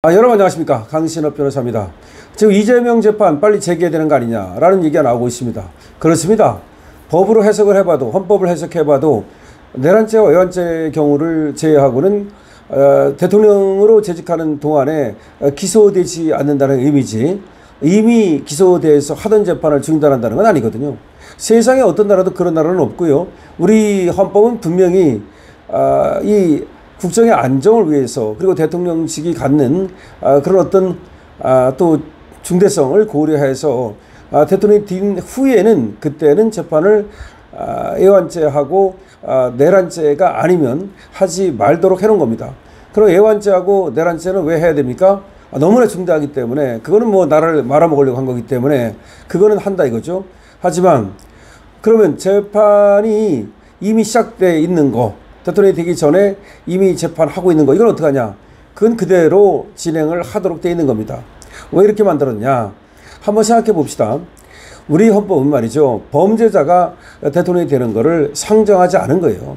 여러분 안녕하십니까, 강신업 변호사입니다. 지금 이재명 재판 빨리 재개해야 되는 거 아니냐라는 얘기가 나오고 있습니다. 그렇습니다. 법으로 해석을 해봐도, 헌법을 해석해봐도 내란죄와 외환죄 경우를 제외하고는 대통령으로 재직하는 동안에 기소되지 않는다는 의미지, 이미 기소돼서 하던 재판을 중단한다는 건 아니거든요. 세상에 어떤 나라도 그런 나라는 없고요. 우리 헌법은 분명히 이 국정의 안정을 위해서, 그리고 대통령직이 갖는 그런 어떤 또 중대성을 고려해서 대통령이 된 후에는, 그때는 재판을 애완죄하고 내란죄가 아니면 하지 말도록 해놓은 겁니다. 그럼 애완죄하고 내란죄는 왜 해야 됩니까? 너무나 중대하기 때문에, 그거는 뭐 나라를 말아먹으려고 한 거기 때문에 그거는 한다 이거죠. 하지만 그러면 재판이 이미 시작돼 있는 거, 대통령이 되기 전에 이미 재판하고 있는 거, 이건 어떡하냐? 그건 그대로 진행을 하도록 되어 있는 겁니다. 왜 이렇게 만들었냐? 한번 생각해 봅시다. 우리 헌법은 말이죠, 범죄자가 대통령이 되는 거를 상정하지 않은 거예요.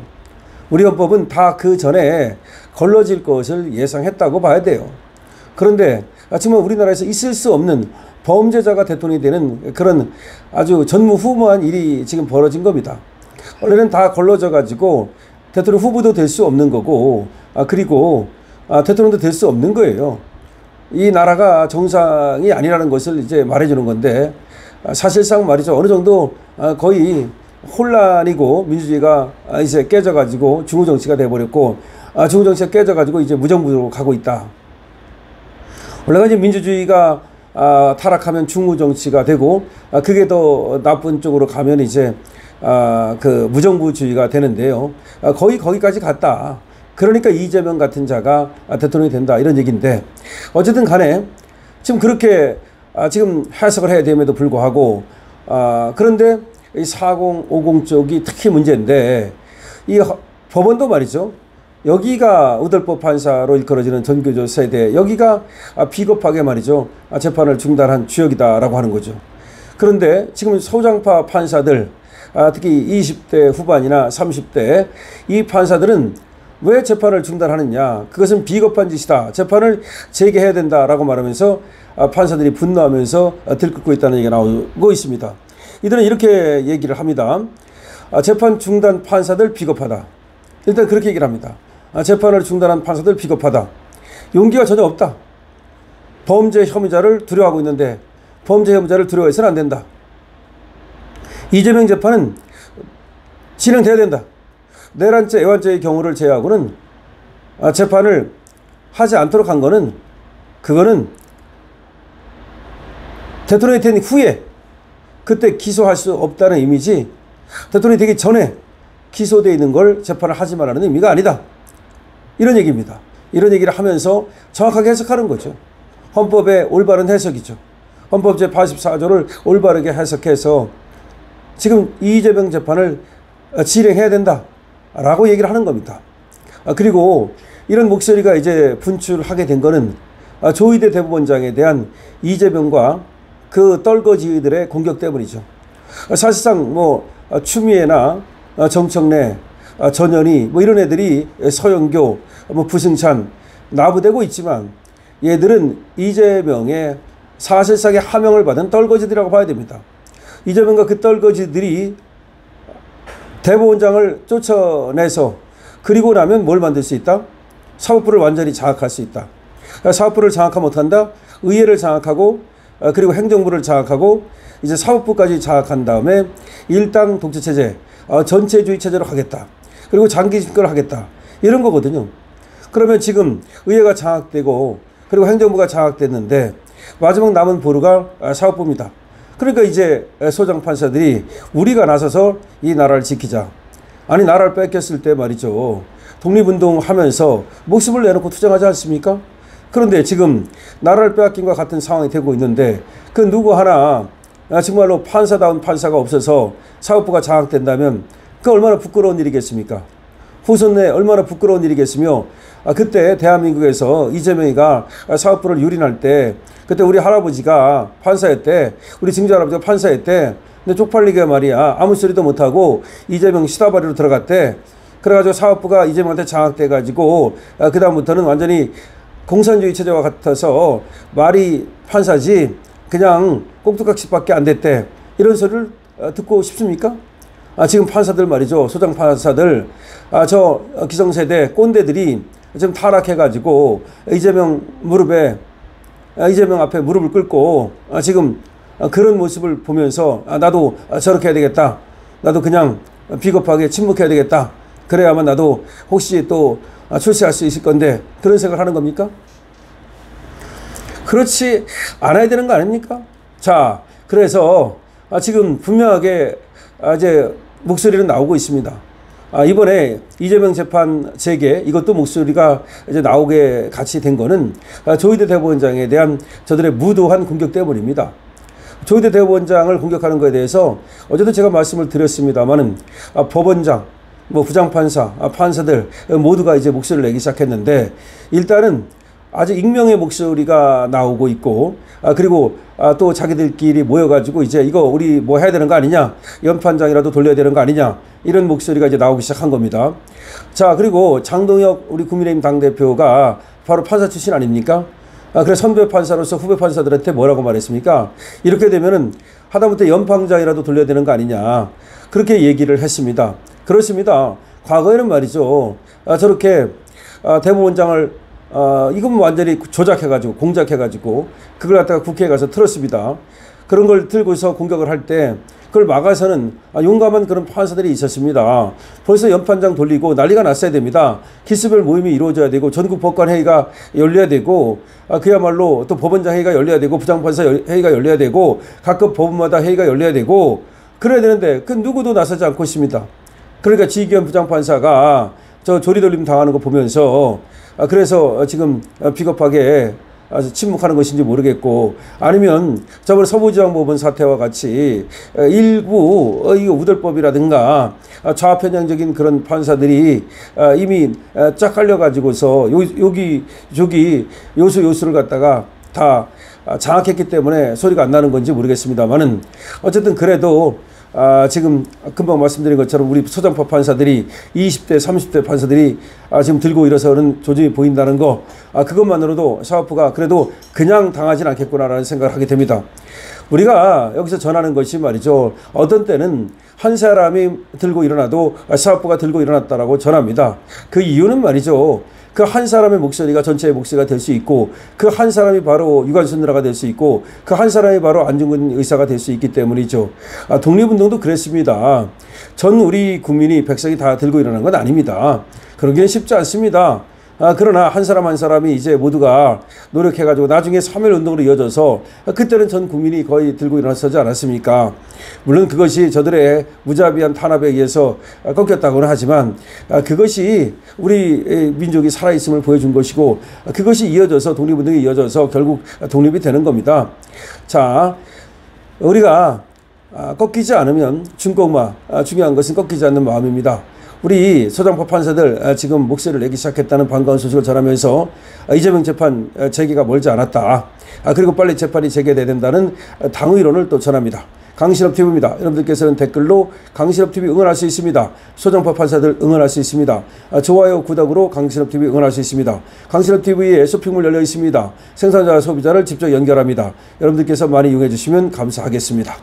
우리 헌법은 다 그 전에 걸러질 것을 예상했다고 봐야 돼요. 그런데 정말 우리나라에서 있을 수 없는 범죄자가 대통령이 되는 그런 아주 전무후무한 일이 지금 벌어진 겁니다. 원래는 다 걸러져 가지고 대통령 후보도 될 수 없는 거고, 그리고 대통령도 될 수 없는 거예요. 이 나라가 정상이 아니라는 것을 이제 말해주는 건데, 사실상 말이죠, 어느 정도 거의 혼란이고 민주주의가 이제 깨져가지고 중후정치가 돼버렸고, 중후정치가 깨져가지고 이제 무정부로 가고 있다. 원래가 이제 민주주의가 타락하면 중후정치가 되고, 그게 더 나쁜 쪽으로 가면 이제 그 무정부주의가 되는데요. 거의 거기까지 갔다. 그러니까 이재명 같은 자가 대통령이 된다, 이런 얘기인데, 어쨌든 간에 지금 그렇게 지금 해석을 해야 됨에도 불구하고, 그런데 이 4050 쪽이 특히 문제인데, 이 법원도 말이죠, 여기가 의들법 판사로 일컬어지는 전교조 세대, 여기가 비겁하게 말이죠, 재판을 중단한 주역이다라고 하는 거죠. 그런데 지금 소장파 판사들, 특히 20대 후반이나 30대 이 판사들은 왜 재판을 중단하느냐, 그것은 비겁한 짓이다, 재판을 재개해야 된다라고 말하면서 판사들이 분노하면서 들끓고 있다는 얘기가 나오고 있습니다. 이들은 이렇게 얘기를 합니다. 재판 중단 판사들 비겁하다. 일단 그렇게 얘기를 합니다. 재판을 중단한 판사들 비겁하다. 용기가 전혀 없다. 범죄 혐의자를 두려워하고 있는데 범죄 혐의자를 두려워해서는 안 된다. 이재명 재판은 진행돼야 된다. 내란죄, 애완죄의 경우를 제외하고는 재판을 하지 않도록 한 거는, 그거는 대통령이 된 후에 그때 기소할 수 없다는 의미지, 대통령이 되기 전에 기소되어 있는 걸 재판을 하지 말라는 의미가 아니다, 이런 얘기입니다. 이런 얘기를 하면서 정확하게 해석하는 거죠. 헌법의 올바른 해석이죠. 헌법 제84조를 올바르게 해석해서 지금 이재명 재판을 진행해야 된다라고 얘기를 하는 겁니다. 그리고 이런 목소리가 이제 분출하게 된 거는 조희대 대법원장에 대한 이재명과 그 떨거지들의 공격 때문이죠. 사실상 뭐 추미애나 정청래, 전현희 뭐 이런 애들이, 서영교, 뭐 부승찬 나부되고 있지만, 얘들은 이재명의 사실상의 하명을 받은 떨거지들이라고 봐야 됩니다. 이재명과 그 떨거지들이 대법원장을 쫓아내서, 그리고 나면 뭘 만들 수 있다? 사법부를 완전히 장악할 수 있다. 사법부를 장악하면 어떡한다? 의회를 장악하고, 그리고 행정부를 장악하고, 이제 사법부까지 장악한 다음에 일당 독재체제, 전체주의 체제로 하겠다. 그리고 장기 집권을 하겠다, 이런 거거든요. 그러면 지금 의회가 장악되고 그리고 행정부가 장악됐는데 마지막 남은 보루가 사법부입니다. 그러니까 이제 소장 판사들이 우리가 나서서 이 나라를 지키자. 아니, 나라를 뺏겼을 때 말이죠, 독립운동하면서 목숨을 내놓고 투쟁하지 않습니까? 그런데 지금 나라를 빼앗긴과 같은 상황이 되고 있는데, 그 누구 하나 정말로 판사다운 판사가 없어서 사법부가 장악된다면 그 얼마나 부끄러운 일이겠습니까? 후손 내 얼마나 부끄러운 일이겠으며, 그때 대한민국에서 이재명이가 사법부를 유린할 때, 그때 우리 할아버지가 판사였대, 우리 증조 할아버지가 판사였대. 근데 쪽팔리게 말이야, 아무 소리도 못하고 이재명 시다바리로 들어갔대. 그래가지고 사법부가 이재명한테 장악돼가지고 그 다음부터는 완전히 공산주의 체제와 같아서 말이 판사지 그냥 꼭두각시밖에 안 됐대. 이런 소리를 듣고 싶습니까? 지금 판사들 말이죠. 소장 판사들, 저 기성세대 꼰대들이 지금 타락해가지고 이재명 앞에 무릎을 꿇고 지금 그런 모습을 보면서 나도 저렇게 해야 되겠다. 나도 그냥 비겁하게 침묵해야 되겠다. 그래야만 나도 혹시 또 출세할 수 있을 건데, 그런 생각을 하는 겁니까? 그렇지 않아야 되는 거 아닙니까? 자, 그래서 지금 분명하게 이제 목소리는 나오고 있습니다. 이번에 이재명 재판 재개, 이것도 목소리가 이제 나오게 같이 된 거는 조희대 대법원장에 대한 저들의 무도한 공격 때문입니다. 조희대 대법원장을 공격하는 것에 대해서 어제도 제가 말씀을 드렸습니다만은 법원장, 부장판사, 판사들 모두가 이제 목소리를 내기 시작했는데, 일단은 아주 익명의 목소리가 나오고 있고, 그리고 또 자기들끼리 모여가지고 이제 이거 우리 뭐 해야 되는 거 아니냐, 연판장이라도 돌려야 되는 거 아니냐, 이런 목소리가 이제 나오기 시작한 겁니다. 자, 그리고 장동혁 우리 국민의힘 당대표가 바로 판사 출신 아닙니까? 그래서 선배 판사로서 후배 판사들한테 뭐라고 말했습니까? 이렇게 되면은 하다못해 연판장이라도 돌려야 되는 거 아니냐, 그렇게 얘기를 했습니다. 그렇습니다. 과거에는 말이죠, 저렇게 대법원장을 이건 완전히 조작해가지고 공작해가지고 그걸 갖다가 국회에 가서 틀었습니다. 그런 걸 들고서 공격을 할 때 그걸 막아서는 용감한 그런 판사들이 있었습니다. 벌써 연판장 돌리고 난리가 났어야 됩니다. 기수별 모임이 이루어져야 되고 전국 법관회의가 열려야 되고 그야말로 또 법원장 회의가 열려야 되고 부장판사 회의가 열려야 되고 각급 법원마다 회의가 열려야 되고 그래야 되는데 그 누구도 나서지 않고 있습니다. 그러니까 지기현 부장판사가 저 조리돌림 당하는 거 보면서 그래서 지금 비겁하게 침묵하는 것인지 모르겠고, 아니면 저번에 서부지방법원 사태와 같이 일부 이 우덜법이라든가 좌편향적인 그런 판사들이 이미 쫙 깔려가지고서 여기 저기 요수를 갖다가 다 장악했기 때문에 소리가 안 나는 건지 모르겠습니다만은, 어쨌든 그래도 지금 금방 말씀드린 것처럼 우리 소장파 판사들이 20대 30대 판사들이 지금 들고 일어서는 조짐이 보인다는 거, 그것만으로도 사법부가 그래도 그냥 당하진 않겠구나라는 생각을 하게 됩니다. 우리가 여기서 전하는 것이 말이죠, 어떤 때는 한 사람이 들고 일어나도 사법부가 들고 일어났다라고 전합니다. 그 이유는 말이죠, 그 한 사람의 목소리가 전체의 목소리가 될 수 있고, 그 한 사람이 바로 유관순 누나가 될 수 있고, 그 한 사람이 바로 안중근 의사가 될 수 있기 때문이죠. 독립운동도 그랬습니다. 전 우리 국민이 백성이 다 들고 일어난 건 아닙니다. 그러기는 쉽지 않습니다. 그러나 한 사람 한 사람이 이제 모두가 노력해가지고 나중에 3.1 운동으로 이어져서 그때는 전 국민이 거의 들고 일어나서지 않았습니까? 물론 그것이 저들의 무자비한 탄압에 의해서 꺾였다고는 하지만 그것이 우리 민족이 살아있음을 보여준 것이고, 그것이 이어져서 독립운동이 이어져서 결국 독립이 되는 겁니다. 자, 우리가 꺾이지 않으면 중요한 것은 꺾이지 않는 마음입니다. 우리 소장파 판사들 지금 목소리를 내기 시작했다는 반가운 소식을 전하면서 이재명 재판 재개가 멀지 않았다. 그리고 빨리 재판이 재개돼야 된다는 당의론을 또 전합니다. 강신업TV입니다. 여러분들께서는 댓글로 강신업TV 응원할 수 있습니다. 소장파 판사들 응원할 수 있습니다. 좋아요, 구독으로 강신업TV 응원할 수 있습니다. 강신업TV에 쇼핑몰 열려 있습니다. 생산자와 소비자를 직접 연결합니다. 여러분들께서 많이 이용해 주시면 감사하겠습니다.